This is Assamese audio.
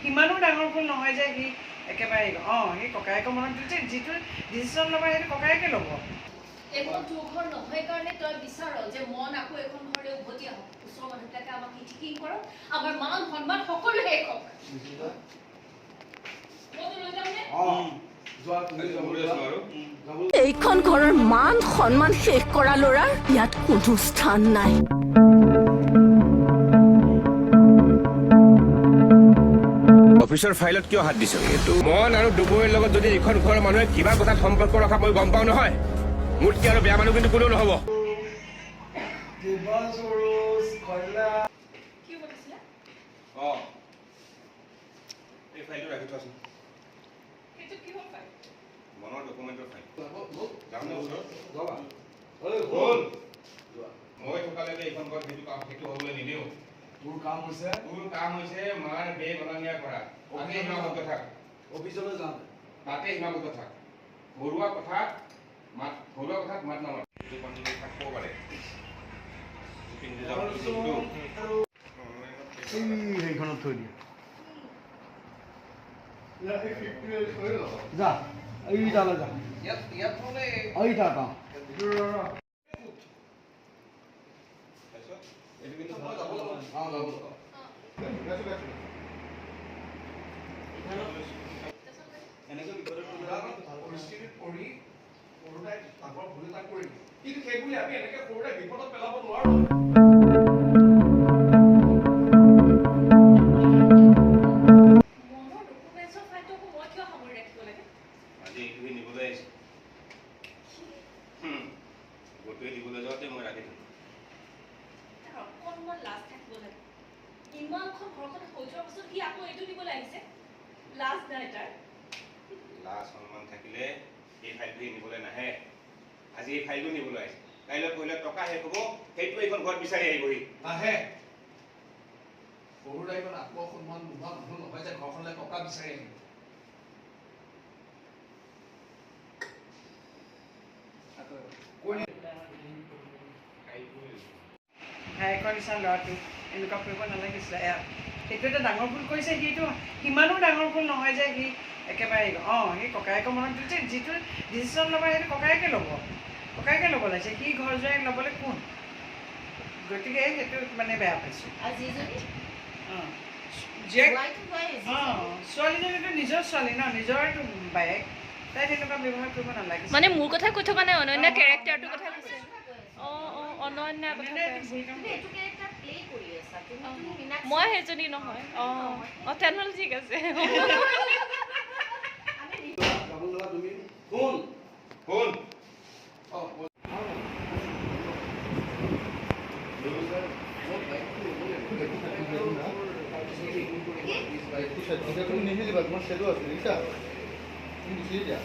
সিমানো ডাঙৰ ভুল নহয় যে সি একেবাৰে সেই ককায়েকৰ মনত যে যিটো ডিচিশ্যন ল'ব সেইটো ককায়েকে ল'ব। এখন তোৰ ঘৰ নহয় কাৰণে তই বিচাৰ যে মন আকৌ এখন ঘৰলৈ উভতি আহক, ওচৰৰ মানুহবিলাকে আমাক ইঠিকিং কৰক, আমাৰ মান সন্মান সকলো শেষ হওক। এইখন ঘৰৰ মান সন্মান শেষ কৰা ল'ৰাৰ ইয়াত কোনো স্থান নাই। অফিচৰ ফাইলত কিয় হাত দিছ? মন আৰু দুবৈৰ লগত যদি এইখন ঘৰৰ মানুহে কিবা কথাত সম্পৰ্ক ৰখা মই গম পাওঁ নহয়, মোৰ কি আৰু বেয়া মানুহ কিন্তু কোনেও নহ'ব। এই ফাইলটো ৰাখি থোৱাচোন। মনৰ ডকুমেণ্টৰ ফাইল। মই থকালৈকে এইখন ঘৰত সেইটো হ'বলৈ নিদিওঁ। তোৰ কাম হৈছে মাৰ বেগ অনা নিয়া কৰা। তাতে সীমাবদ্ধ থাক। অফিচলৈ যাম তাতে সীমাবদ্ধ থাক। ঘৰুৱা কথাত মাত নামাত। থাকিব পাৰে। সেইখনত থৈ দিয়া যা এইটালৈ যা এইটা কাম কিন্তু সেইবুলি আমি এনেকে সৰুতে বিপদত পেলাব নোৱাৰো। আজি এই ফাইলটো নিবলৈ আহিছে, কাইলৈ পহিলে টকা শেষ হ'ব, সেইটো এইখন ঘৰত বিচাৰি আহিবহি নাহে। সৰু দাইখন আত্মসন্মান নোহোৱা মানুহ নহয় যে ঘৰখনলৈ টকা বিচাৰি আহিব। ভায়েকৰ নিচিনা ল'ৰাটো এনেকুৱা কৰিব নালাগিছিলে। সেইটো এটা ডাঙৰ ভুল কৰিছে, সিটো সিমানো ডাঙৰ ভুল নহয় যে সি একেবাৰে সেই ককায়েকৰ মনত যে যিটো ডিচিশ্যন ল'ব সেইটো ককায়েকে ল'ব লাগিছে। সি ঘৰ জোৱাই ল'বলৈ কোন? গতিকে সেইটো মানে বেয়া পাইছোঁ। ছোৱালীজনীটো নিজৰ ছোৱালী ন, নিজৰটো বায়েক, তাই তেনেকুৱা ব্যৱহাৰ কৰিব নালাগিছে। মানে মোৰ কথা কৈ থকা নাই, অনন্যা কেৰেক্টাৰটোৰ কথা কৈছে। অনন্যা মই সেইজনী নহয়। তেনেহ'লে ঠিক আছে। তুমি নিহিলিবা, তোমাৰ শ্বেডো আছে দেখিছা, তুমি গুচি দিয়া।